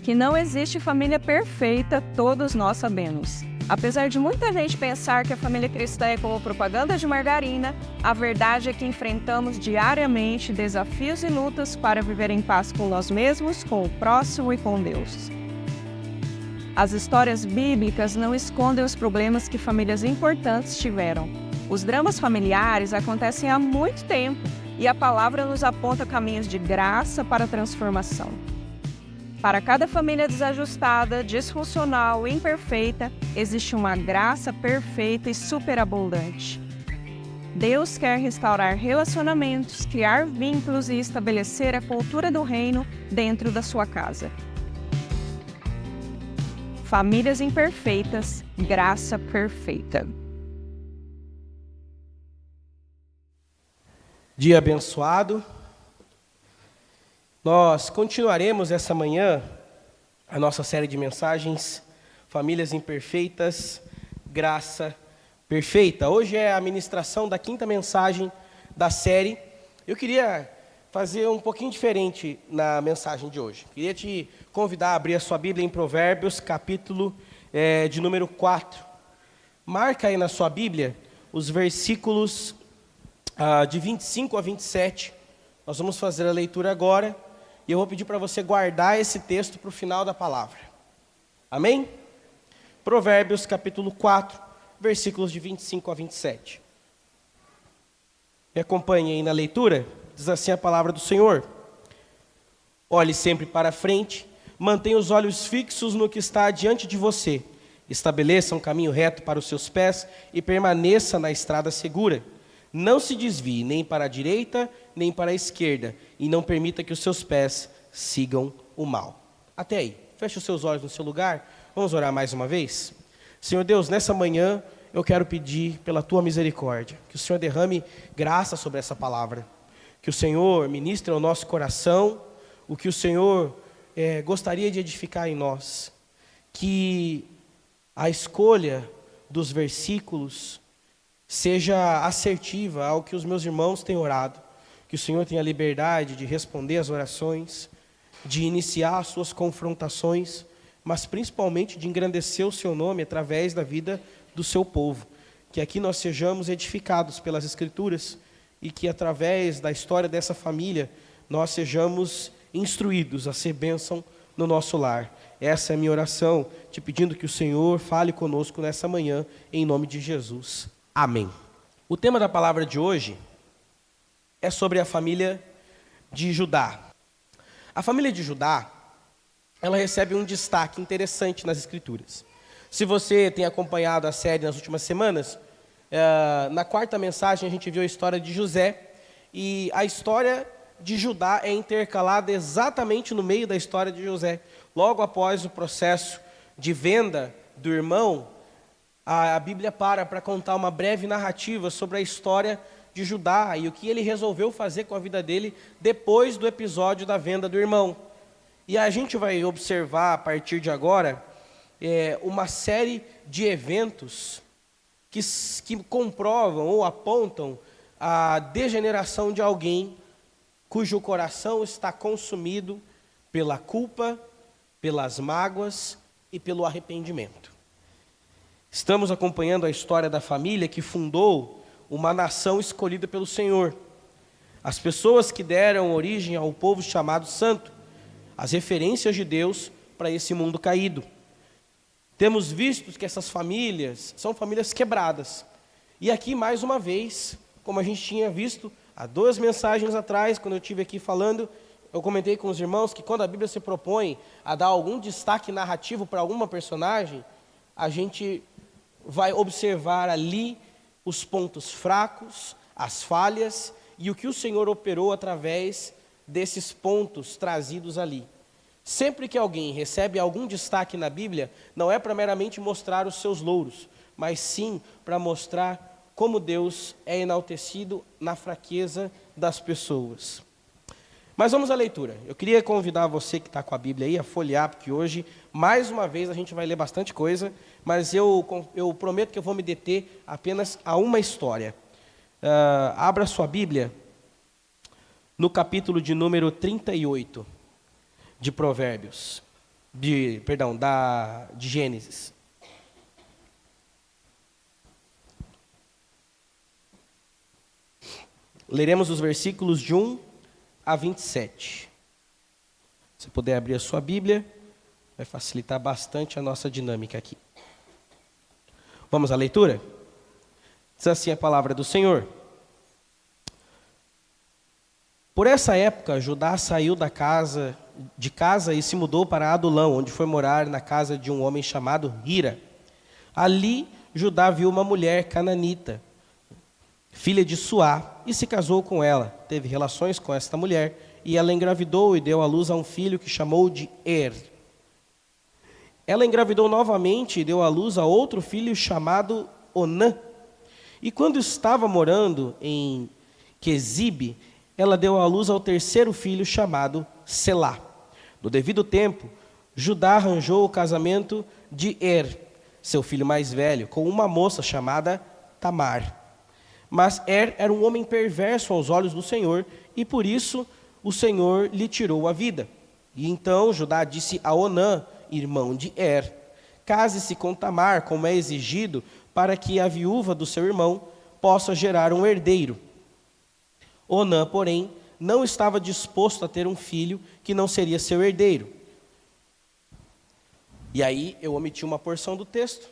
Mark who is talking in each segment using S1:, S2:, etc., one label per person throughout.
S1: Que não existe família perfeita, todos nós sabemos. Apesar de muita gente pensar que a família cristã é como propaganda de margarina, a verdade é que enfrentamos diariamente desafios e lutas para viver em paz com nós mesmos, com o próximo e com Deus. As histórias bíblicas não escondem os problemas que famílias importantes tiveram. Os dramas familiares acontecem há muito tempo e a palavra nos aponta caminhos de graça para a transformação. Para cada família desajustada, disfuncional e imperfeita, existe uma graça perfeita e superabundante. Deus quer restaurar relacionamentos, criar vínculos e estabelecer a cultura do reino dentro da sua casa. Famílias imperfeitas, graça perfeita.
S2: Dia abençoado. Nós continuaremos essa manhã a nossa série de mensagens Famílias Imperfeitas, Graça Perfeita. Hoje é a ministração da 5ª mensagem da série. Eu queria fazer um pouquinho diferente na mensagem de hoje. Queria te convidar a abrir a sua Bíblia em Provérbios, capítulo de número 4. Marca aí na sua Bíblia os versículos de 25 a 27. Nós vamos fazer a leitura agora. E eu vou pedir para você guardar esse texto para o final da palavra. Amém? Provérbios capítulo 4, versículos de 25 a 27. Me acompanhe aí na leitura. Diz assim a palavra do Senhor. Olhe sempre para frente, mantenha os olhos fixos no que está diante de você. Estabeleça um caminho reto para os seus pés e permaneça na estrada segura. Não se desvie nem para a direita, nem para a esquerda, e não permita que os seus pés sigam o mal. Até aí. Feche os seus olhos no seu lugar. Vamos orar mais uma vez? Senhor Deus, nessa manhã eu quero pedir pela Tua misericórdia, que o Senhor derrame graça sobre essa palavra, que o Senhor ministre ao nosso coração o que o Senhor gostaria de edificar em nós, que a escolha dos versículos seja assertiva ao que os meus irmãos têm orado, que o Senhor tenha liberdade de responder às orações, de iniciar as suas confrontações, mas principalmente de engrandecer o seu nome através da vida do seu povo. Que aqui nós sejamos edificados pelas Escrituras e que através da história dessa família nós sejamos instruídos a ser bênção no nosso lar. Essa é a minha oração, te pedindo que o Senhor fale conosco nessa manhã, em nome de Jesus. Amém. O tema da palavra de hoje é sobre a família de Judá. A família de Judá, ela recebe um destaque interessante nas Escrituras. Se você tem acompanhado a série nas últimas semanas, na 4ª mensagem a gente viu a história de José, e a história de Judá é intercalada exatamente no meio da história de José. Logo após o processo de venda do irmão, a Bíblia para contar uma breve narrativa sobre a história de Judá e o que ele resolveu fazer com a vida dele depois do episódio da venda do irmão. E a gente vai observar a partir de agora uma série de eventos que comprovam ou apontam a degeneração de alguém cujo coração está consumido pela culpa, pelas mágoas e pelo arrependimento. Estamos acompanhando a história da família que fundou uma nação escolhida pelo Senhor. As pessoas que deram origem ao povo chamado santo, as referências de Deus para esse mundo caído. Temos visto que essas famílias são famílias quebradas. E aqui, mais uma vez, como a gente tinha visto há 2 mensagens atrás, quando eu estive aqui falando, eu comentei com os irmãos que quando a Bíblia se propõe a dar algum destaque narrativo para alguma personagem, a gente vai observar ali os pontos fracos, as falhas e o que o Senhor operou através desses pontos trazidos ali. Sempre que alguém recebe algum destaque na Bíblia, não é para meramente mostrar os seus louros, mas sim para mostrar como Deus é enaltecido na fraqueza das pessoas. Mas vamos à leitura. Eu queria convidar você que está com a Bíblia aí a folhear, porque hoje, mais uma vez, a gente vai ler bastante coisa, mas eu prometo que eu vou me deter apenas a uma história. Abra sua Bíblia no capítulo de número 38 de Provérbios. de Gênesis. Leremos os versículos de 1 a 27. Se puder abrir a sua Bíblia, vai facilitar bastante a nossa dinâmica aqui. Vamos à leitura? Diz assim a palavra do Senhor. Por essa época, Judá saiu de casa e se mudou para Adulão, onde foi morar na casa de um homem chamado Hira. Ali, Judá viu uma mulher cananita, filha de Suá, e se casou com ela. Teve relações com esta mulher, e ela engravidou e deu à luz a um filho que chamou de Er. Ela engravidou novamente e deu à luz a outro filho chamado Onã. E quando estava morando em Quezibe, ela deu à luz ao terceiro filho chamado Selá. No devido tempo, Judá arranjou o casamento de Er, seu filho mais velho, com uma moça chamada Tamar. Mas Er era um homem perverso aos olhos do Senhor, e por isso o Senhor lhe tirou a vida. E então Judá disse a Onã, irmão de Er: case-se com Tamar, como é exigido, para que a viúva do seu irmão possa gerar um herdeiro. Onã, porém, não estava disposto a ter um filho que não seria seu herdeiro. E aí eu omiti uma porção do texto.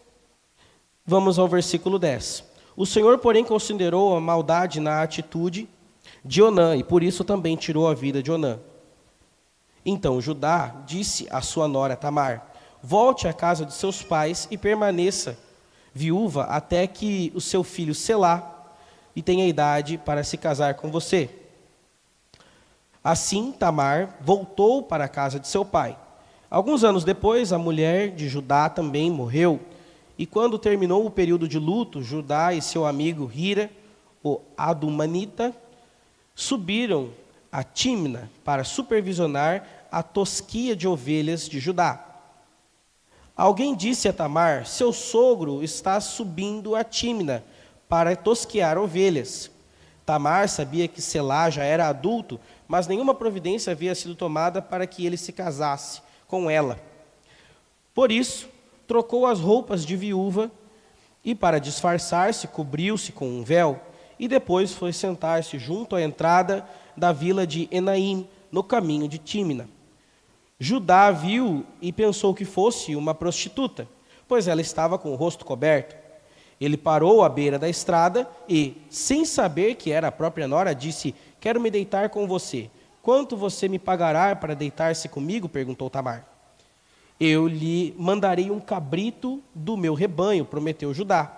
S2: Vamos ao versículo 10. O Senhor, porém, considerou a maldade na atitude de Onã, e por isso também tirou a vida de Onã. Então Judá disse à sua nora Tamar: volte à casa de seus pais e permaneça viúva até que o seu filho Selá e tenha idade para se casar com você. Assim Tamar voltou para a casa de seu pai. Alguns anos depois, a mulher de Judá também morreu. E quando terminou o período de luto, Judá e seu amigo Hira, o Adumanita, subiram a Tímna para supervisionar a tosquia de ovelhas de Judá. Alguém disse a Tamar: seu sogro está subindo a Tímna para tosquear ovelhas. Tamar sabia que Selá já era adulto, mas nenhuma providência havia sido tomada para que ele se casasse com ela. Por isso, trocou as roupas de viúva e, para disfarçar-se, cobriu-se com um véu e depois foi sentar-se junto à entrada da vila de Enaim, no caminho de Tímna. Judá viu e pensou que fosse uma prostituta, pois ela estava com o rosto coberto. Ele parou à beira da estrada e, sem saber que era a própria nora, disse: quero me deitar com você. Quanto você me pagará para deitar-se comigo? Perguntou Tamar. Eu lhe mandarei um cabrito do meu rebanho, prometeu Judá.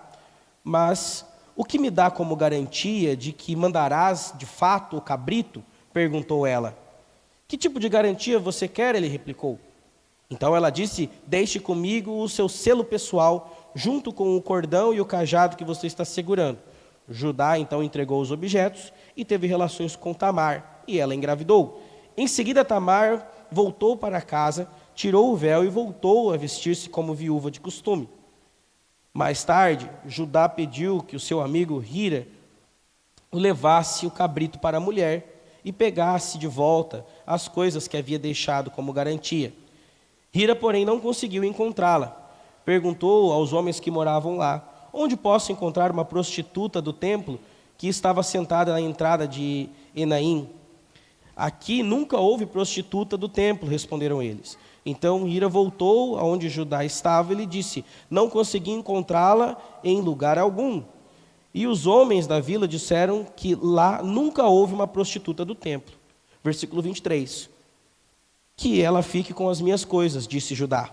S2: Mas o que me dá como garantia de que mandarás de fato o cabrito? Perguntou ela. Que tipo de garantia você quer? Ele replicou. Então ela disse: deixe comigo o seu selo pessoal, junto com o cordão e o cajado que você está segurando. Judá então entregou os objetos e teve relações com Tamar, e ela engravidou. Em seguida Tamar voltou para casa, tirou o véu e voltou a vestir-se como viúva de costume. Mais tarde, Judá pediu que o seu amigo Hira levasse o cabrito para a mulher e pegasse de volta as coisas que havia deixado como garantia. Hira, porém, não conseguiu encontrá-la. Perguntou aos homens que moravam lá: onde posso encontrar uma prostituta do templo que estava sentada na entrada de Enaim? Aqui nunca houve prostituta do templo, responderam eles. Então Hira voltou aonde Judá estava e lhe disse: não consegui encontrá-la em lugar algum. E os homens da vila disseram que lá nunca houve uma prostituta do templo. Versículo 23. Que ela fique com as minhas coisas, disse Judá.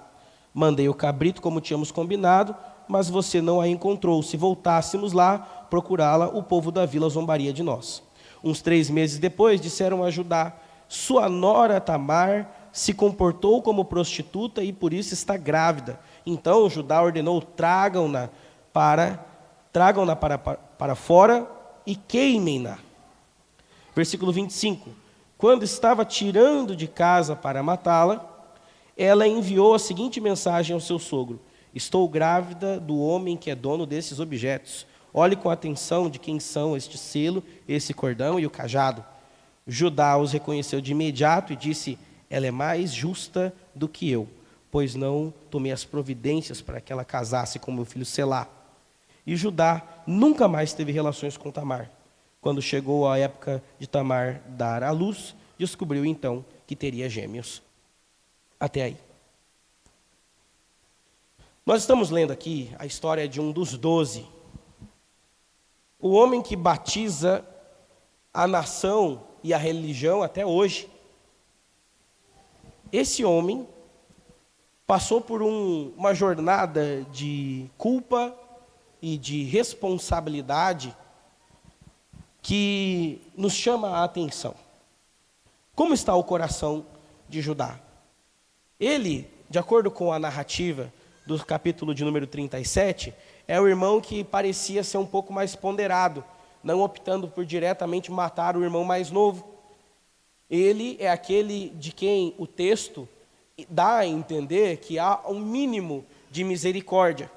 S2: Mandei o cabrito como tínhamos combinado, mas você não a encontrou. Se voltássemos lá procurá-la, o povo da vila zombaria de nós. Uns 3 meses depois, disseram a Judá: sua nora Tamar se comportou como prostituta e por isso está grávida. Então Judá ordenou: tragam-na para fora e queimem-na. Versículo 25. Quando estava tirando de casa para matá-la, ela enviou a seguinte mensagem ao seu sogro: estou grávida do homem que é dono desses objetos. Olhe com atenção de quem são este selo, esse cordão e o cajado. Judá os reconheceu de imediato e disse: ela é mais justa do que eu, pois não tomei as providências para que ela casasse com meu filho Selá. E Judá nunca mais teve relações com Tamar. Quando chegou a época de Tamar dar à luz, descobriu então que teria gêmeos. Até aí. Nós estamos lendo aqui a história de um dos 12. O homem que batiza a nação e a religião até hoje. Esse homem passou por uma jornada de culpa e de responsabilidade que nos chama a atenção. Como está o coração de Judá? Ele, de acordo com a narrativa do capítulo de número 37, é o irmão que parecia ser um pouco mais ponderado, não optando por diretamente matar o irmão mais novo. Ele é aquele de quem o texto dá a entender que há um mínimo de misericórdia.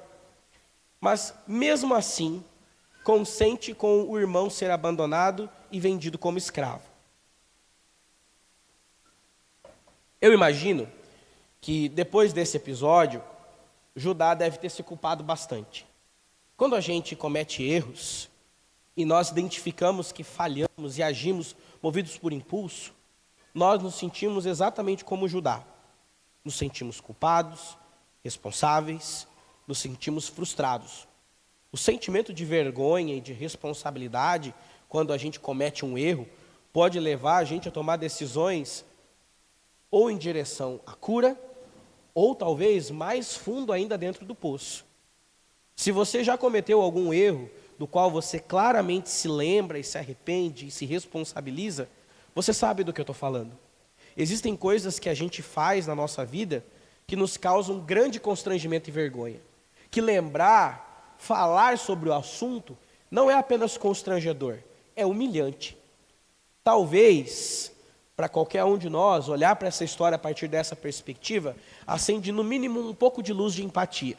S2: Mas, mesmo assim, consente com o irmão ser abandonado e vendido como escravo. Eu imagino que, depois desse episódio, Judá deve ter se culpado bastante. Quando a gente comete erros e nós identificamos que falhamos e agimos movidos por impulso, nós nos sentimos exatamente como Judá. Nos sentimos culpados, responsáveis, nos sentimos frustrados. O sentimento de vergonha e de responsabilidade, quando a gente comete um erro, pode levar a gente a tomar decisões ou em direção à cura, ou talvez mais fundo ainda dentro do poço. Se você já cometeu algum erro, do qual você claramente se lembra e se arrepende e se responsabiliza, você sabe do que eu estou falando. Existem coisas que a gente faz na nossa vida que nos causam grande constrangimento e vergonha. Que lembrar, falar sobre o assunto, não é apenas constrangedor, é humilhante. Talvez, para qualquer um de nós, olhar para essa história a partir dessa perspectiva, acende no mínimo um pouco de luz de empatia.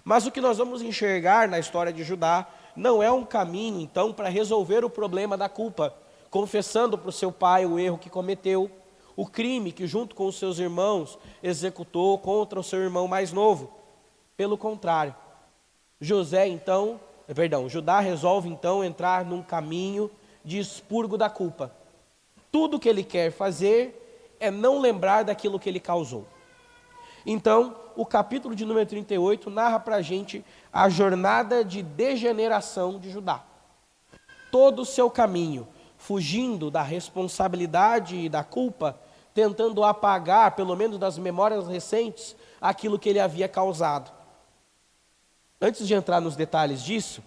S2: Mas o que nós vamos enxergar na história de Judá não é um caminho, então, para resolver o problema da culpa, confessando para o seu pai o erro que cometeu, o crime que, junto com os seus irmãos, executou contra o seu irmão mais novo. Pelo contrário, Judá resolve, então, entrar num caminho de expurgo da culpa. Tudo que ele quer fazer é não lembrar daquilo que ele causou. Então, o capítulo de número 38 narra para a gente a jornada de degeneração de Judá. Todo o seu caminho, fugindo da responsabilidade e da culpa, tentando apagar, pelo menos das memórias recentes, aquilo que ele havia causado. Antes de entrar nos detalhes disso,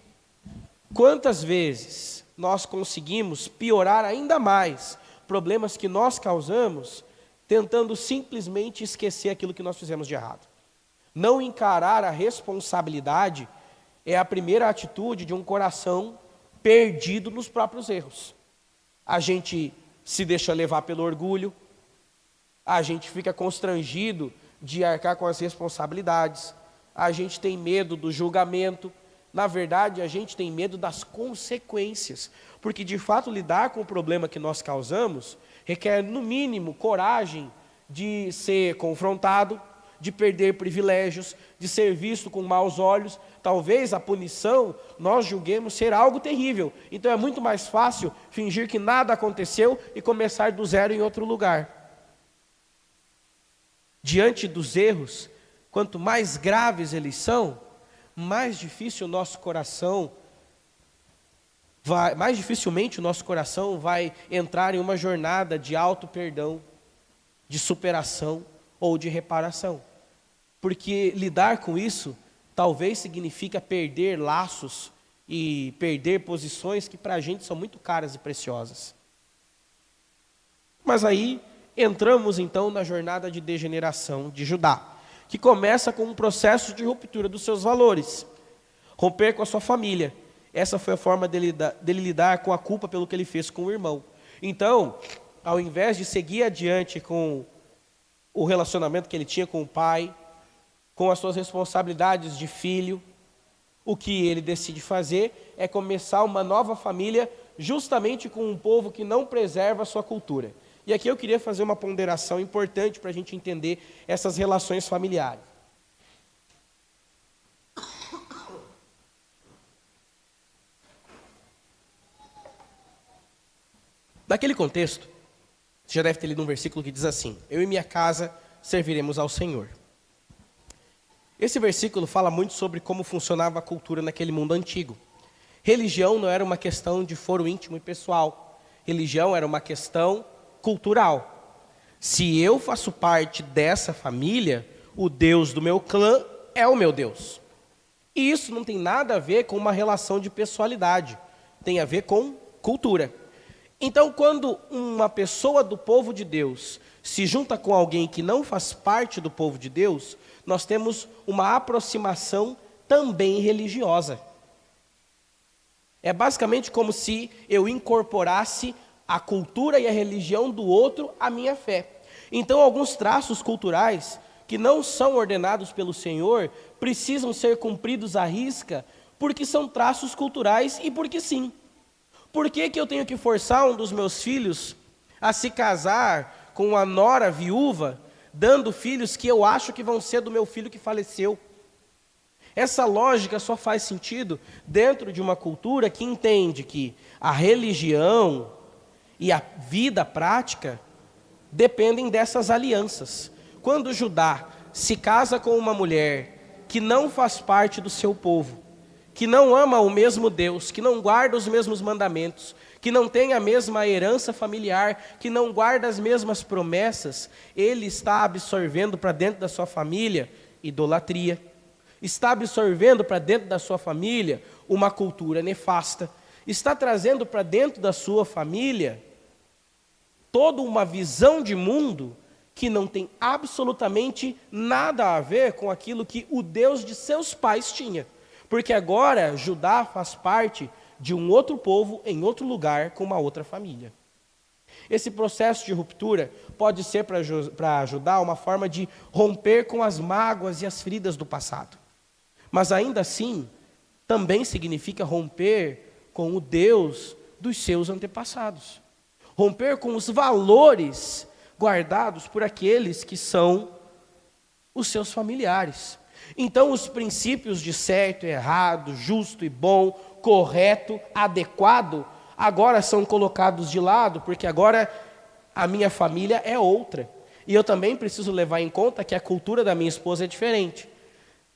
S2: quantas vezes nós conseguimos piorar ainda mais problemas que nós causamos, tentando simplesmente esquecer aquilo que nós fizemos de errado? Não encarar a responsabilidade é a primeira atitude de um coração perdido nos próprios erros. A gente se deixa levar pelo orgulho, a gente fica constrangido de arcar com as responsabilidades, a gente tem medo do julgamento. Na verdade, a gente tem medo das consequências, porque de fato lidar com o problema que nós causamos requer, no mínimo, coragem de ser confrontado, de perder privilégios, de ser visto com maus olhos. Talvez a punição nós julguemos ser algo terrível. Então é muito mais fácil fingir que nada aconteceu e começar do zero em outro lugar. Diante dos erros, quanto mais graves eles são, mais dificilmente o nosso coração vai entrar em uma jornada de auto-perdão, de superação ou de reparação. Porque lidar com isso talvez significa perder laços e perder posições que para a gente são muito caras e preciosas. Mas aí entramos então na jornada de degeneração de Judá, que começa com um processo de ruptura dos seus valores, romper com a sua família. Essa foi a forma dele lidar com a culpa pelo que ele fez com o irmão. Então, ao invés de seguir adiante com o relacionamento que ele tinha com o pai, com as suas responsabilidades de filho, o que ele decide fazer é começar uma nova família justamente com um povo que não preserva a sua cultura, E aqui eu queria fazer uma ponderação importante para a gente entender essas relações familiares. Naquele contexto, você já deve ter lido um versículo que diz assim: eu e minha casa serviremos ao Senhor. Esse versículo fala muito sobre como funcionava a cultura naquele mundo antigo. Religião não era uma questão de foro íntimo e pessoal. Religião era uma questão cultural. Se eu faço parte dessa família, o Deus do meu clã é o meu Deus. E isso não tem nada a ver com uma relação de pessoalidade. Tem a ver com cultura. Então, quando uma pessoa do povo de Deus se junta com alguém que não faz parte do povo de Deus, nós temos uma aproximação também religiosa. É basicamente como se eu incorporasse a cultura e a religião do outro à minha fé. Então, alguns traços culturais que não são ordenados pelo Senhor precisam ser cumpridos à risca, porque são traços culturais e porque sim. Por que eu tenho que forçar um dos meus filhos a se casar com uma nora viúva, dando filhos que eu acho que vão ser do meu filho que faleceu? Essa lógica só faz sentido dentro de uma cultura que entende que a religião e a vida prática dependem dessas alianças. Quando Judá se casa com uma mulher que não faz parte do seu povo, que não ama o mesmo Deus, que não guarda os mesmos mandamentos, que não tem a mesma herança familiar, que não guarda as mesmas promessas, ele está absorvendo para dentro da sua família idolatria, está absorvendo para dentro da sua família uma cultura nefasta, está trazendo para dentro da sua família toda uma visão de mundo que não tem absolutamente nada a ver com aquilo que o Deus de seus pais tinha. Porque agora Judá faz parte de um outro povo, em outro lugar, com uma outra família. Esse processo de ruptura pode ser para Judá uma forma de romper com as mágoas e as feridas do passado. Mas ainda assim, também significa romper com o Deus dos seus antepassados. Romper com os valores guardados por aqueles que são os seus familiares. Então, os princípios de certo e errado, justo e bom, correto, adequado, agora são colocados de lado, porque agora a minha família é outra. E eu também preciso levar em conta que a cultura da minha esposa é diferente.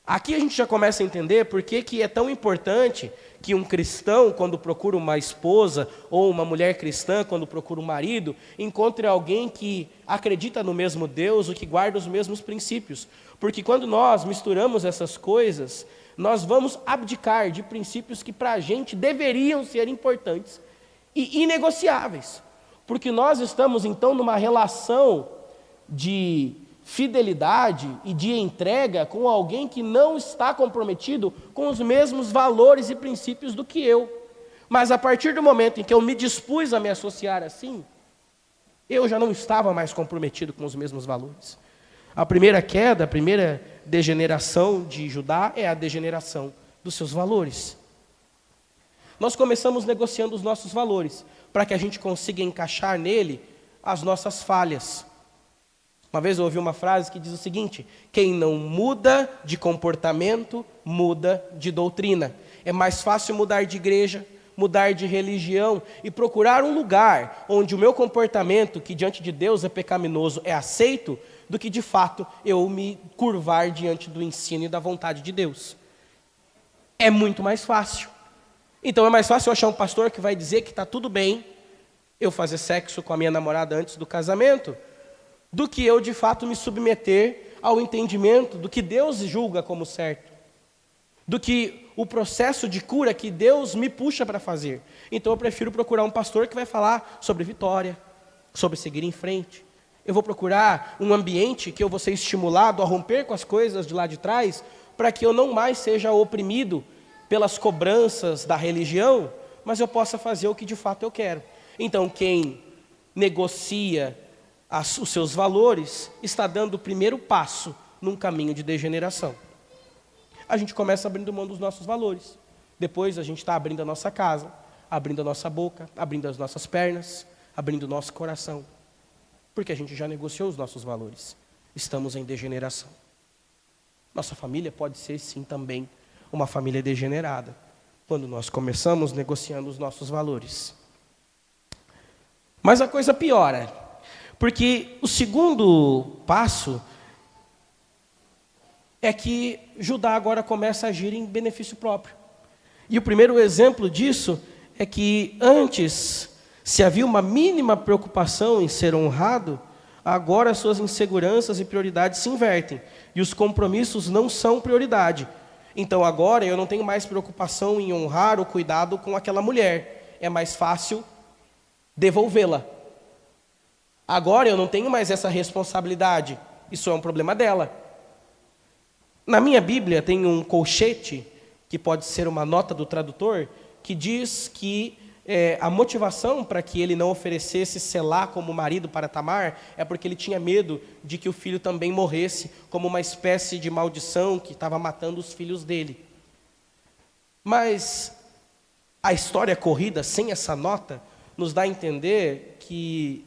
S2: Aqui a gente já começa a entender por que é tão importante que um cristão, quando procura uma esposa, ou uma mulher cristã, quando procura um marido, encontre alguém que acredita no mesmo Deus, ou que guarda os mesmos princípios. Porque quando nós misturamos essas coisas, nós vamos abdicar de princípios que para a gente deveriam ser importantes e inegociáveis. Porque nós estamos então numa relação de fidelidade e de entrega com alguém que não está comprometido com os mesmos valores e princípios do que eu. Mas a partir do momento em que eu me dispus a me associar assim, eu já não estava mais comprometido com os mesmos valores. A primeira queda, a primeira degeneração de Judá é a degeneração dos seus valores. Nós começamos negociando os nossos valores, para que a gente consiga encaixar nele as nossas falhas. Uma vez eu ouvi uma frase que diz o seguinte: quem não muda de comportamento, muda de doutrina. É mais fácil mudar de igreja, mudar de religião e procurar um lugar onde o meu comportamento, que diante de Deus é pecaminoso, é aceito, do que de fato eu me curvar diante do ensino e da vontade de Deus. É muito mais fácil. Então é mais fácil eu achar um pastor que vai dizer que está tudo bem eu fazer sexo com a minha namorada antes do casamento, do que eu de fato me submeter ao entendimento do que Deus julga como certo, do que o processo de cura que Deus me puxa para fazer. Então eu prefiro procurar um pastor que vai falar sobre vitória, sobre seguir em frente. Eu vou procurar um ambiente que eu vou ser estimulado a romper com as coisas de lá de trás, para que eu não mais seja oprimido pelas cobranças da religião, mas eu possa fazer o que de fato eu quero. Então quem negocia os seus valores está dando o primeiro passo num caminho de degeneração. A gente começa abrindo mão dos nossos valores. Depois a gente está abrindo a nossa casa, abrindo a nossa boca, abrindo as nossas pernas, abrindo o nosso coração. Porque a gente já negociou os nossos valores. Estamos em degeneração. Nossa família pode ser, sim, também uma família degenerada, quando nós começamos negociando os nossos valores. Mas a coisa piora, porque o segundo passo é que Judá agora começa a agir em benefício próprio. E o primeiro exemplo disso é que antes, se havia uma mínima preocupação em ser honrado, agora suas inseguranças e prioridades se invertem, e os compromissos não são prioridade. Então agora eu não tenho mais preocupação em honrar o cuidado com aquela mulher, é mais fácil devolvê-la. Agora eu não tenho mais essa responsabilidade, isso é um problema dela. Na minha Bíblia tem um colchete, que pode ser uma nota do tradutor, que diz que a motivação para que ele não oferecesse Selá como marido para Tamar é porque ele tinha medo de que o filho também morresse, como uma espécie de maldição que estava matando os filhos dele. Mas a história corrida, sem essa nota, nos dá a entender que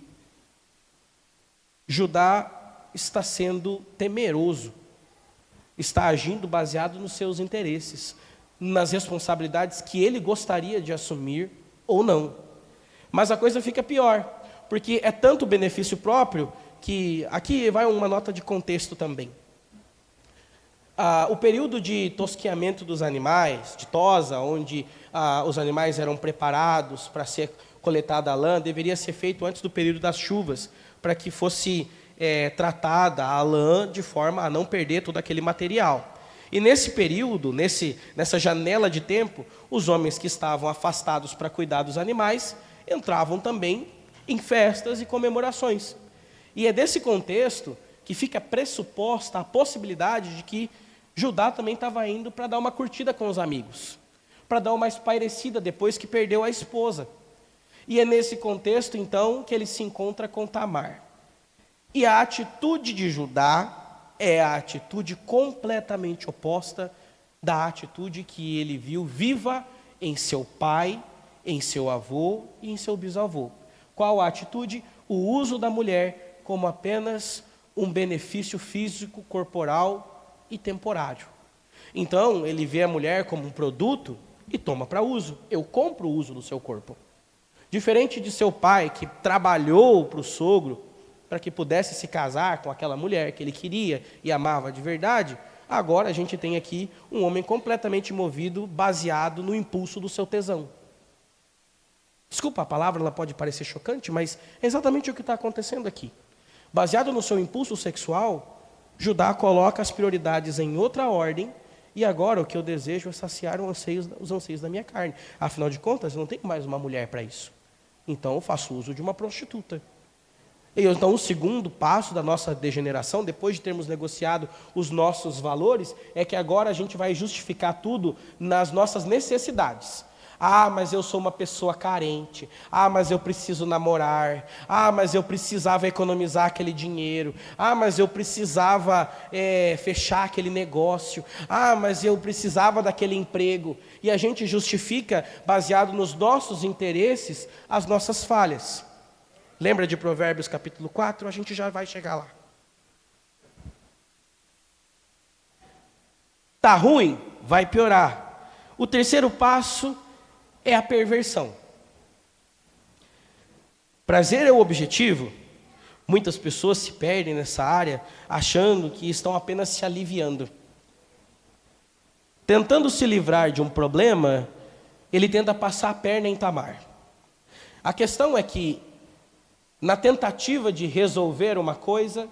S2: Judá está sendo temeroso, está agindo baseado nos seus interesses, nas responsabilidades que ele gostaria de assumir ou não. Mas a coisa fica pior, porque é tanto benefício próprio que aqui vai uma nota de contexto também. O período de tosqueamento dos animais, de tosa, onde os animais eram preparados para ser coletada a lã, deveria ser feito antes do período das chuvas, para que fosse tratada a lã de forma a não perder todo aquele material. E nesse período, nessa janela de tempo, os homens que estavam afastados para cuidar dos animais entravam também em festas e comemorações. E é desse contexto que fica pressuposta a possibilidade de que Judá também estava indo para dar uma curtida com os amigos, para dar uma espairecida depois que perdeu a esposa. E é nesse contexto, então, que ele se encontra com Tamar. E a atitude de Judá é a atitude completamente oposta da atitude que ele viu viva em seu pai, em seu avô e em seu bisavô. Qual a atitude? O uso da mulher como apenas um benefício físico, corporal e temporário. Então, ele vê a mulher como um produto e toma para uso. Eu compro o uso do seu corpo. Diferente de seu pai, que trabalhou para o sogro, para que pudesse se casar com aquela mulher que ele queria e amava de verdade, agora a gente tem aqui um homem completamente movido, baseado no impulso do seu tesão. Desculpa, a palavra ela pode parecer chocante, mas é exatamente o que está acontecendo aqui. Baseado no seu impulso sexual, Judá coloca as prioridades em outra ordem, e agora o que eu desejo é saciar os anseios da minha carne. Afinal de contas, eu não tenho mais uma mulher para isso. Então eu faço uso de uma prostituta. Então, o segundo passo da nossa degeneração, depois de termos negociado os nossos valores, é que agora a gente vai justificar tudo nas nossas necessidades. Ah, mas eu sou uma pessoa carente. Ah, mas eu preciso namorar. Ah, mas eu precisava economizar aquele dinheiro. Ah, mas eu precisava fechar aquele negócio. Ah, mas eu precisava daquele emprego. E a gente justifica, baseado nos nossos interesses, as nossas falhas. Lembra de Provérbios capítulo 4? A gente já vai chegar lá. Tá ruim? Vai piorar. O terceiro passo é a perversão. Prazer é o objetivo. Muitas pessoas se perdem nessa área, achando que estão apenas se aliviando. Tentando se livrar de um problema, ele tenta passar a perna em Tamar. A questão é que, na tentativa de resolver uma coisa,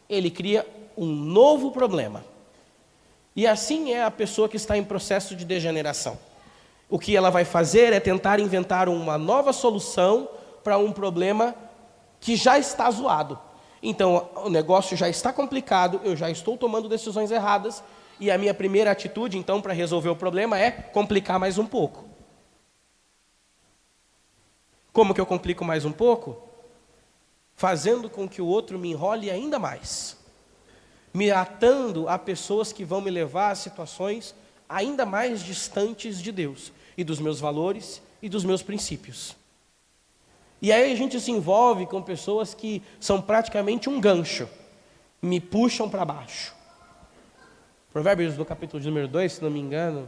S2: ele cria um novo problema. E assim é a pessoa que está em processo de degeneração. O que ela vai fazer é tentar inventar uma nova solução para um problema que já está zoado. Então, o negócio já está complicado, eu já estou tomando decisões erradas, e a minha primeira atitude, então, para resolver o problema é complicar mais um pouco. Como que eu complico mais um pouco? Fazendo com que o outro me enrole ainda mais, me atando a pessoas que vão me levar a situações ainda mais distantes de Deus, e dos meus valores, e dos meus princípios. E aí a gente se envolve com pessoas que são praticamente um gancho, me puxam para baixo. Provérbios do capítulo de número 2, se não me engano,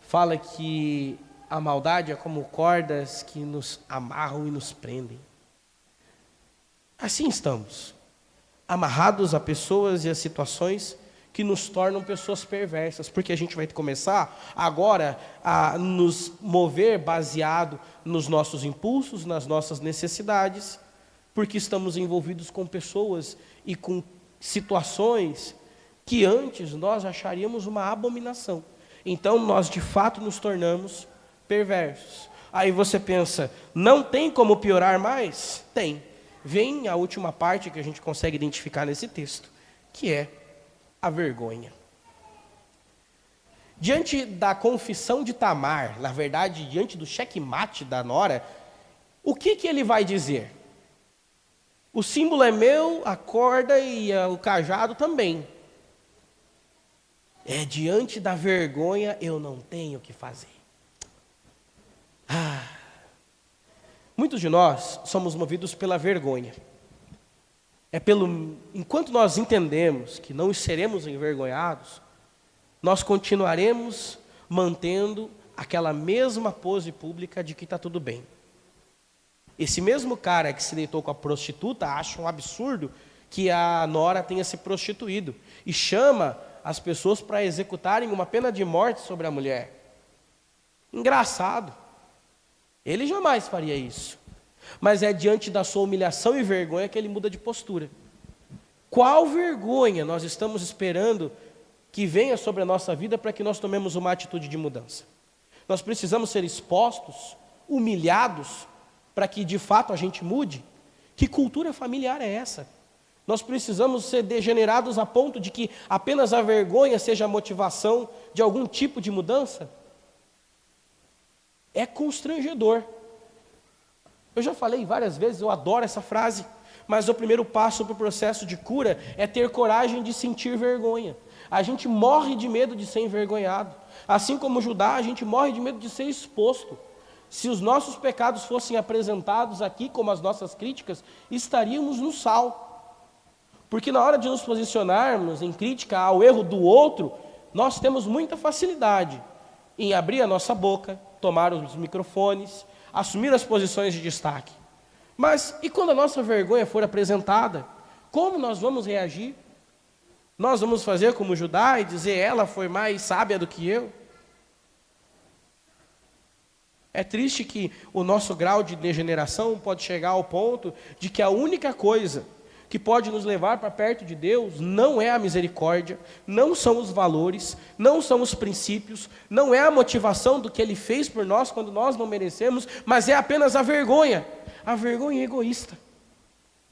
S2: fala que a maldade é como cordas que nos amarram e nos prendem. Assim estamos, amarrados a pessoas e a situações que nos tornam pessoas perversas, porque a gente vai começar agora a nos mover baseado nos nossos impulsos, nas nossas necessidades, porque estamos envolvidos com pessoas e com situações que antes nós acharíamos uma abominação. Então nós de fato nos tornamos perversos. Aí você pensa, não tem como piorar mais? Tem. Vem a última parte que a gente consegue identificar nesse texto, que é a vergonha. Diante da confissão de Tamar, na verdade, diante do checkmate da nora, o que ele vai dizer? O símbolo é meu, a corda e o cajado também. Diante da vergonha eu não tenho o que fazer. Muitos de nós somos movidos pela vergonha. Enquanto nós entendemos que não seremos envergonhados, nós continuaremos mantendo aquela mesma pose pública de que está tudo bem. Esse mesmo cara que se deitou com a prostituta acha um absurdo que a nora tenha se prostituído e chama as pessoas para executarem uma pena de morte sobre a mulher. Engraçado. Ele jamais faria isso. Mas é diante da sua humilhação e vergonha que ele muda de postura. Qual vergonha nós estamos esperando que venha sobre a nossa vida para que nós tomemos uma atitude de mudança? Nós precisamos ser expostos, humilhados, para que de fato a gente mude? Que cultura familiar é essa? Nós precisamos ser degenerados a ponto de que apenas a vergonha seja a motivação de algum tipo de mudança? É constrangedor. Eu já falei várias vezes, eu adoro essa frase, mas o primeiro passo para o processo de cura é ter coragem de sentir vergonha. A gente morre de medo de ser envergonhado. Assim como Judá, a gente morre de medo de ser exposto. Se os nossos pecados fossem apresentados aqui como as nossas críticas, estaríamos no sal. Porque na hora de nos posicionarmos em crítica ao erro do outro, nós temos muita facilidade em abrir a nossa boca, tomar os microfones, assumir as posições de destaque. Mas e quando a nossa vergonha for apresentada? Como nós vamos reagir? Nós vamos fazer como Judá e dizer, ela foi mais sábia do que eu? É triste que o nosso grau de degeneração pode chegar ao ponto de que a única coisa que pode nos levar para perto de Deus não é a misericórdia, não são os valores, não são os princípios, não é a motivação do que Ele fez por nós quando nós não merecemos, mas é apenas a vergonha egoísta.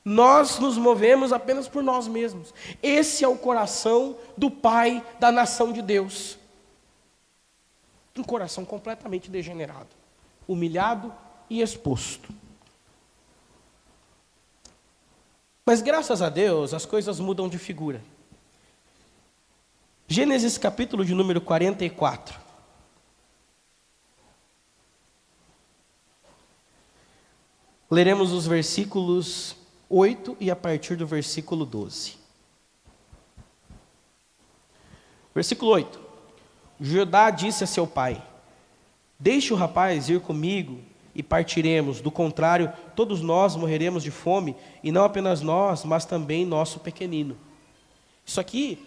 S2: Nós nos movemos apenas por nós mesmos. Esse é o coração do Pai da nação de Deus. Um coração completamente degenerado, humilhado e exposto. Mas graças a Deus, as coisas mudam de figura. Gênesis capítulo de número 44. Leremos os versículos 8 e a partir do versículo 12. Versículo 8. Judá disse a seu pai, deixe o rapaz ir comigo e partiremos, do contrário, todos nós morreremos de fome, e não apenas nós, mas também nosso pequenino. Isso aqui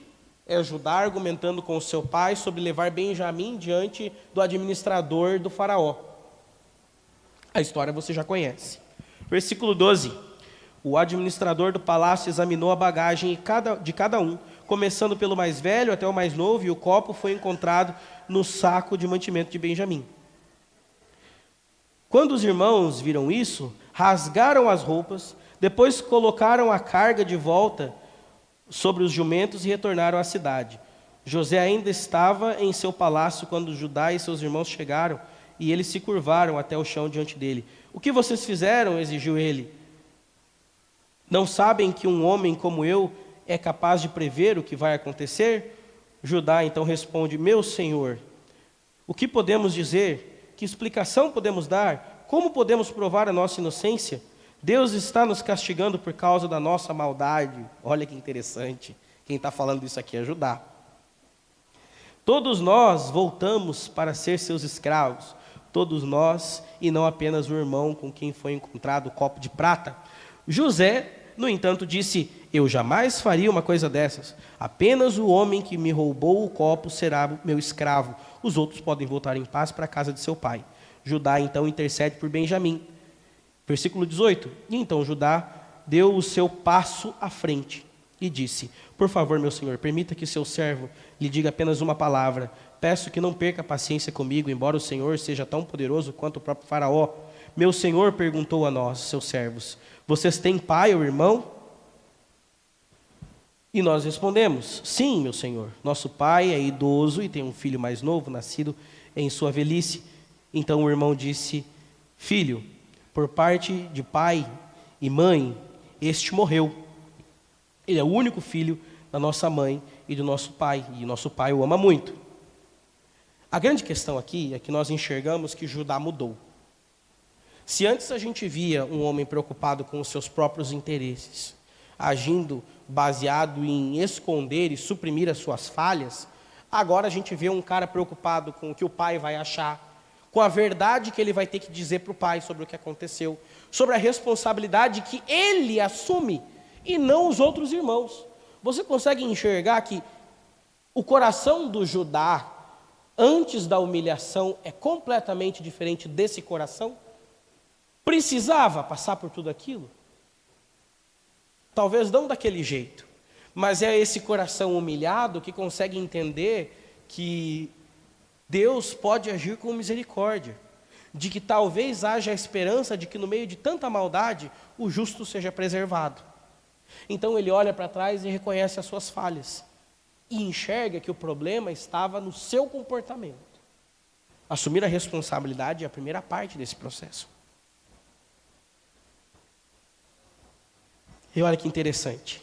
S2: é Judá argumentando com o seu pai sobre levar Benjamim diante do administrador do faraó. A história você já conhece. Versículo 12. O administrador do palácio examinou a bagagem de cada um, começando pelo mais velho até o mais novo, e o copo foi encontrado no saco de mantimento de Benjamim. Quando os irmãos viram isso, rasgaram as roupas, depois colocaram a carga de volta sobre os jumentos e retornaram à cidade. José ainda estava em seu palácio quando Judá e seus irmãos chegaram, e eles se curvaram até o chão diante dele. O que vocês fizeram? Exigiu ele. Não sabem que um homem como eu é capaz de prever o que vai acontecer? Judá então responde, meu senhor, o que podemos dizer? Que explicação podemos dar? como podemos provar a nossa inocência? Deus está nos castigando por causa da nossa maldade. Olha que interessante. Quem está falando isso aqui é Judá. Todos nós voltamos para ser seus escravos. Todos nós, e não apenas o irmão com quem foi encontrado o copo de prata. José, no entanto, disse: eu jamais faria uma coisa dessas. Apenas o homem que me roubou o copo será meu escravo. Os outros podem voltar em paz para a casa de seu pai. Judá então intercede por Benjamim. Versículo 18. E então Judá deu o seu passo à frente e disse: por favor, meu senhor, permita que seu servo lhe diga apenas uma palavra. Peço que não perca a paciência comigo, embora o Senhor seja tão poderoso quanto o próprio faraó. Meu senhor perguntou a nós, seus servos: vocês têm pai ou irmão? E nós respondemos: sim, meu senhor. Nosso pai é idoso e tem um filho mais novo, nascido em sua velhice. Então o irmão disse: filho, por parte de pai e mãe, este morreu. Ele é o único filho da nossa mãe e do nosso pai, e nosso pai o ama muito. A grande questão aqui é que nós enxergamos que Judá mudou. Se antes a gente via um homem preocupado com os seus próprios interesses, agindo baseado em esconder e suprimir as suas falhas, agora a gente vê um cara preocupado com o que o pai vai achar, com a verdade que ele vai ter que dizer para o pai sobre o que aconteceu, sobre a responsabilidade que ele assume e não os outros irmãos. Você consegue enxergar que o coração do Judá, antes da humilhação, é completamente diferente desse coração? Precisava passar por tudo aquilo? Talvez não daquele jeito, mas é esse coração humilhado que consegue entender que Deus pode agir com misericórdia, de que talvez haja a esperança de que no meio de tanta maldade, o justo seja preservado. Então ele olha para trás e reconhece as suas falhas, e enxerga que o problema estava no seu comportamento. Assumir a responsabilidade é a primeira parte desse processo. E olha que interessante.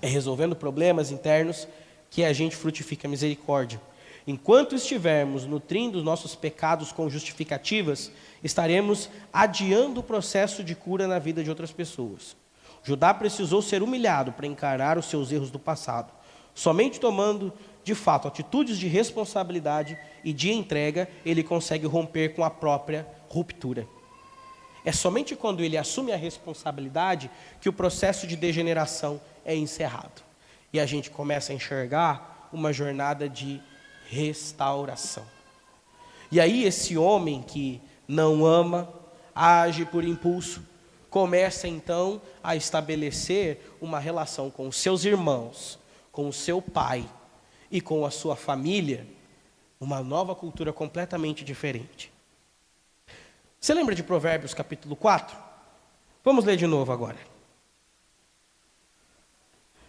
S2: É resolvendo problemas internos que a gente frutifica misericórdia. Enquanto estivermos nutrindo os nossos pecados com justificativas, estaremos adiando o processo de cura na vida de outras pessoas. Judá precisou ser humilhado para encarar os seus erros do passado. Somente tomando, de fato, atitudes de responsabilidade e de entrega, ele consegue romper com a própria ruptura. É somente quando ele assume a responsabilidade que o processo de degeneração é encerrado. E a gente começa a enxergar uma jornada de restauração. E aí esse homem que não ama, age por impulso, começa então a estabelecer uma relação com os seus irmãos, com o seu pai e com a sua família, uma nova cultura completamente diferente. Você lembra de Provérbios capítulo 4? Vamos ler de novo agora.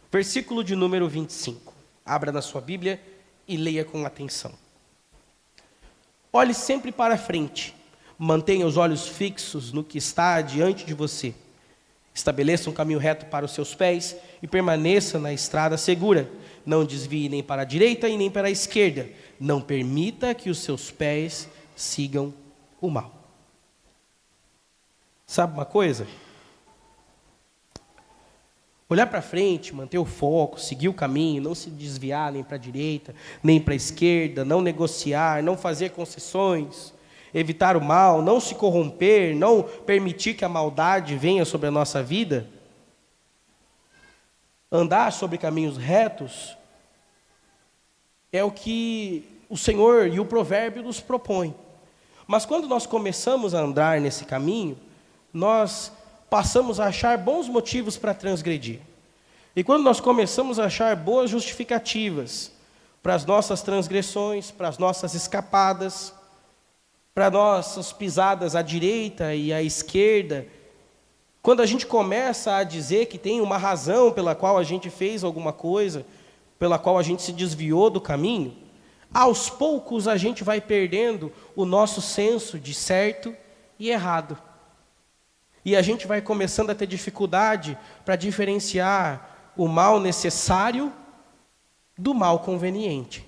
S2: Versículo de número 25. Abra na sua Bíblia e leia com atenção. Olhe sempre para frente. Mantenha os olhos fixos no que está diante de você. Estabeleça um caminho reto para os seus pés e permaneça na estrada segura. Não desvie nem para a direita e nem para a esquerda. Não permita que os seus pés sigam o mal. Sabe uma coisa? Olhar para frente, manter o foco, seguir o caminho, não se desviar nem para a direita, nem para a esquerda, não negociar, não fazer concessões, evitar o mal, não se corromper, não permitir que a maldade venha sobre a nossa vida, andar sobre caminhos retos, é o que o Senhor e o provérbio nos propõem. Mas quando nós começamos a andar nesse caminho, nós passamos a achar bons motivos para transgredir. E quando nós começamos a achar boas justificativas para as nossas transgressões, para as nossas escapadas, para nossas pisadas à direita e à esquerda, quando a gente começa a dizer que tem uma razão pela qual a gente fez alguma coisa, pela qual a gente se desviou do caminho, aos poucos a gente vai perdendo o nosso senso de certo e errado. E a gente vai começando a ter dificuldade para diferenciar o mal necessário do mal conveniente.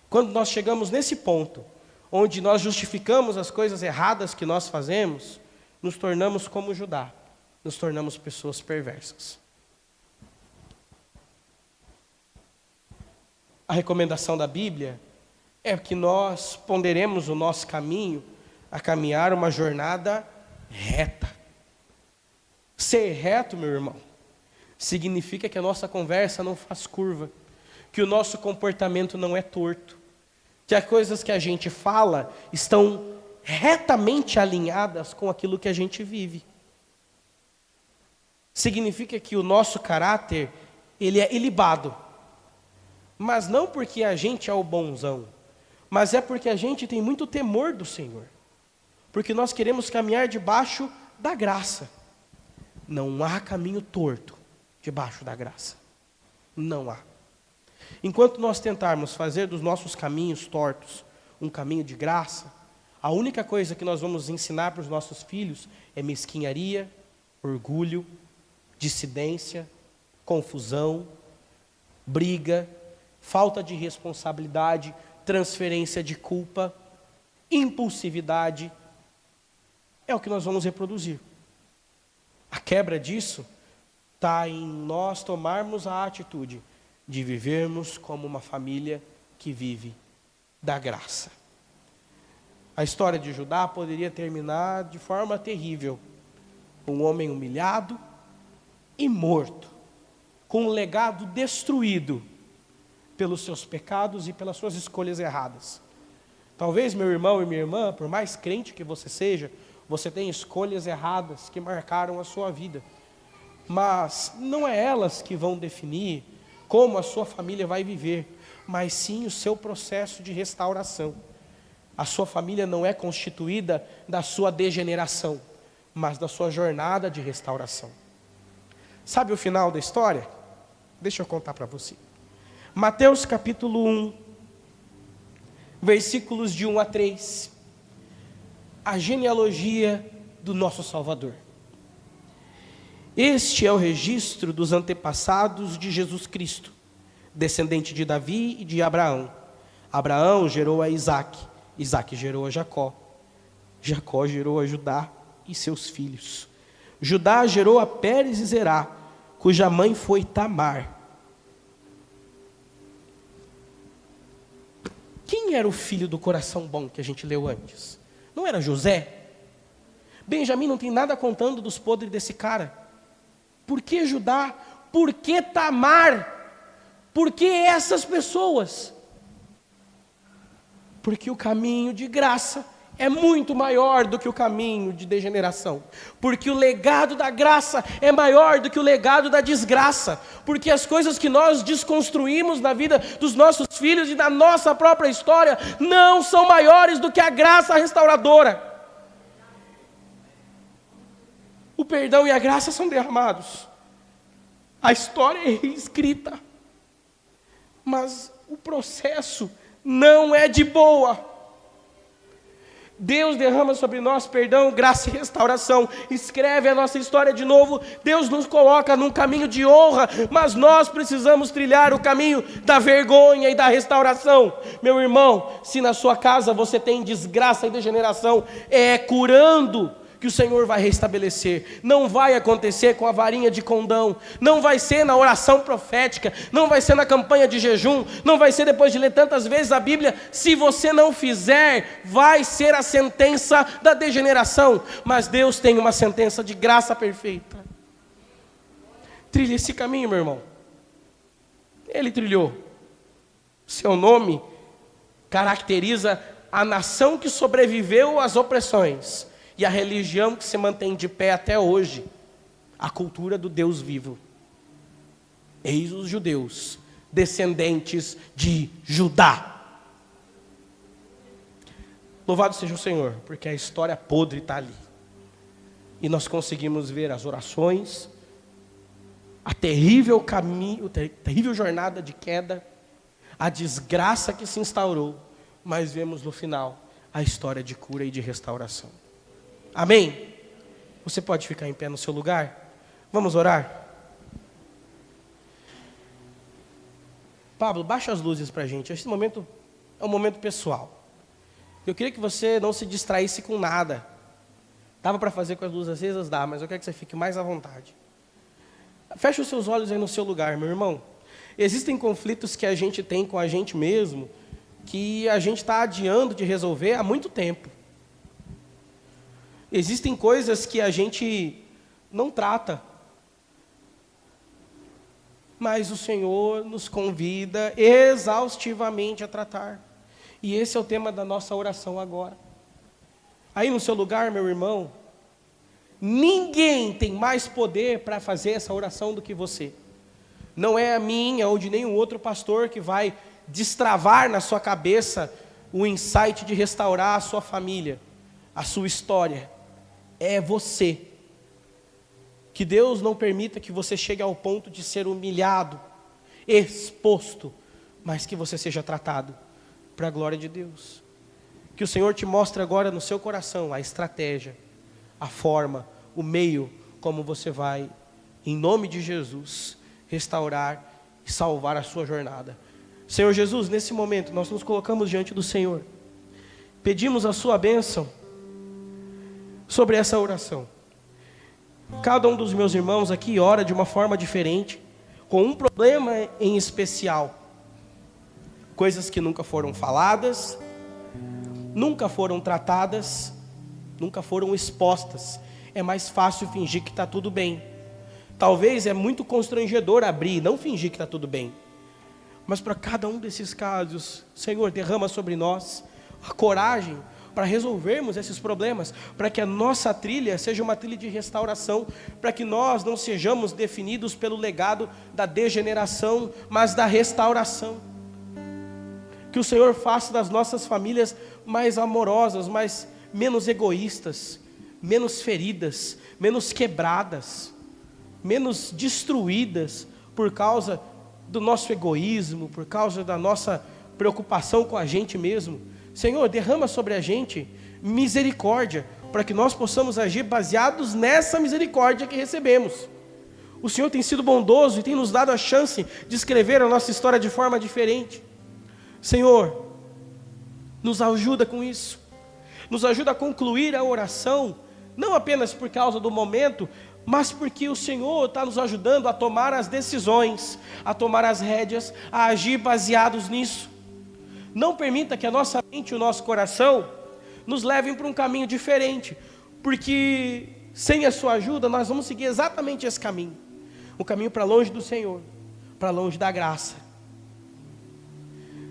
S2: Quando nós chegamos nesse ponto, onde nós justificamos as coisas erradas que nós fazemos, nos tornamos como Judá, nos tornamos pessoas perversas. A recomendação da Bíblia é que nós ponderemos o nosso caminho a caminhar uma jornada reta. Ser reto, meu irmão, significa que a nossa conversa não faz curva, que o nosso comportamento não é torto, que as coisas que a gente fala estão retamente alinhadas com aquilo que a gente vive. Significa que o nosso caráter, ele é ilibado, mas não porque a gente é o bonzão, mas é porque a gente tem muito temor do Senhor, porque nós queremos caminhar debaixo da graça. Não há caminho torto debaixo da graça, não há. Enquanto nós tentarmos fazer dos nossos caminhos tortos um caminho de graça, a única coisa que nós vamos ensinar para os nossos filhos é mesquinharia, orgulho, dissidência, confusão, briga, falta de responsabilidade, transferência de culpa, impulsividade. É o que nós vamos reproduzir. A quebra disso está em nós tomarmos a atitude de vivermos como uma família que vive da graça. A história de Judá poderia terminar de forma terrível. Um homem humilhado e morto, com um legado destruído pelos seus pecados e pelas suas escolhas erradas. Talvez, meu irmão e minha irmã, por mais crente que você seja, você tenha escolhas erradas que marcaram a sua vida. Mas não é elas que vão definir como a sua família vai viver, mas sim o seu processo de restauração. A sua família não é constituída da sua degeneração, mas da sua jornada de restauração. Sabe o final da história? Deixa eu contar para você. Mateus capítulo 1, versículos de 1 a 3. A genealogia do nosso Salvador. Este é o registro dos antepassados de Jesus Cristo, descendente de Davi e de Abraão. Abraão gerou a Isaque, Isaque gerou a Jacó, Jacó gerou a Judá e seus filhos. Judá gerou a Pérez e Zerá, cuja mãe foi Tamar. Quem era o filho do coração bom que a gente leu antes? Não era José? Benjamim não tem nada contando dos podres desse cara. Por que Judá? Por que Tamar? Por que essas pessoas? Porque o caminho de graça é muito maior do que o caminho de degeneração. Porque o legado da graça é maior do que o legado da desgraça. Porque as coisas que nós desconstruímos na vida dos nossos filhos e da nossa própria história não são maiores do que a graça restauradora. O perdão e a graça são derramados. A história é reescrita. Mas o processo não é de boa. Deus derrama sobre nós perdão, graça e restauração. Escreve a nossa história de novo. Deus nos coloca num caminho de honra, mas nós precisamos trilhar o caminho da vergonha e da restauração. Meu irmão, se na sua casa você tem desgraça e degeneração, é curando que o Senhor vai restabelecer. Não vai acontecer com a varinha de condão, não vai ser na oração profética, não vai ser na campanha de jejum, não vai ser depois de ler tantas vezes a Bíblia. Se você não fizer, vai ser a sentença da degeneração, mas Deus tem uma sentença de graça perfeita. Trilhe esse caminho, meu irmão. Ele trilhou. Seu nome caracteriza a nação que sobreviveu às opressões e a religião que se mantém de pé até hoje, a cultura do Deus vivo. Eis os judeus, descendentes de Judá. Louvado seja o Senhor, porque a história podre está ali. E nós conseguimos ver as orações, a terrível caminho, a terrível jornada de queda, a desgraça que se instaurou, mas vemos no final a história de cura e de restauração. Amém? Você pode ficar em pé no seu lugar? Vamos orar? Pablo, baixa as luzes para a gente. Esse momento é um momento pessoal. Eu queria que você não se distraísse com nada. Dava para fazer com as luzes acesas? Dá, mas eu quero que você fique mais à vontade. Feche os seus olhos aí no seu lugar, meu irmão. Existem conflitos que a gente tem com a gente mesmo, que a gente está adiando de resolver há muito tempo. Existem coisas que a gente não trata, mas o Senhor nos convida exaustivamente a tratar. E esse é o tema da nossa oração agora. Aí no seu lugar, meu irmão, ninguém tem mais poder para fazer essa oração do que você. Não é a minha ou de nenhum outro pastor que vai destravar na sua cabeça o insight de restaurar a sua família, a sua história. É você. Que Deus não permita que você chegue ao ponto de ser humilhado, exposto, mas que você seja tratado para a glória de Deus. Que o Senhor te mostre agora no seu coração a estratégia, a forma, o meio como você vai, em nome de Jesus, restaurar e salvar a sua jornada. Senhor Jesus, nesse momento nós nos colocamos diante do Senhor. Pedimos a sua bênção sobre essa oração. Cada um dos meus irmãos aqui ora de uma forma diferente, com um problema em especial. Coisas que nunca foram faladas, nunca foram tratadas, nunca foram expostas. É mais fácil fingir que está tudo bem. Talvez é muito constrangedor abrir, não fingir que está tudo bem. Mas para cada um desses casos, Senhor, derrama sobre nós a coragem para resolvermos esses problemas, para que a nossa trilha seja uma trilha de restauração, para que nós não sejamos definidos pelo legado da degeneração, mas da restauração. Que o Senhor faça das nossas famílias mais amorosas, menos egoístas, menos feridas, menos quebradas, menos destruídas por causa do nosso egoísmo, por causa da nossa preocupação com a gente mesmo. Senhor, derrama sobre a gente misericórdia, para que nós possamos agir baseados nessa misericórdia que recebemos. O Senhor tem sido bondoso e tem nos dado a chance de escrever a nossa história de forma diferente. Senhor, nos ajuda com isso. Nos ajuda a concluir a oração, não apenas por causa do momento, mas porque o Senhor está nos ajudando a tomar as decisões, a tomar as rédeas, a agir baseados nisso. Não permita que a nossa mente e o nosso coração nos levem para um caminho diferente, porque sem a sua ajuda nós vamos seguir exatamente esse caminho, um caminho para longe do Senhor, para longe da graça.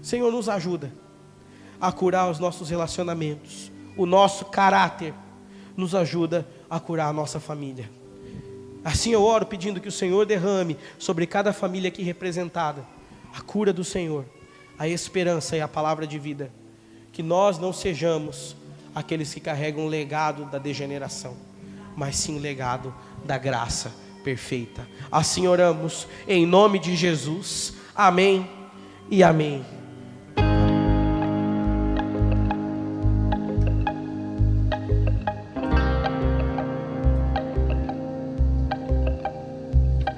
S2: Senhor, nos ajuda a curar os nossos relacionamentos, o nosso caráter, nos ajuda a curar a nossa família. Assim eu oro pedindo que o Senhor derrame sobre cada família aqui representada a cura do Senhor, a esperança e a palavra de vida. Que nós não sejamos aqueles que carregam o legado da degeneração, mas sim o legado da graça perfeita. Assim oramos em nome de Jesus. Amém e amém.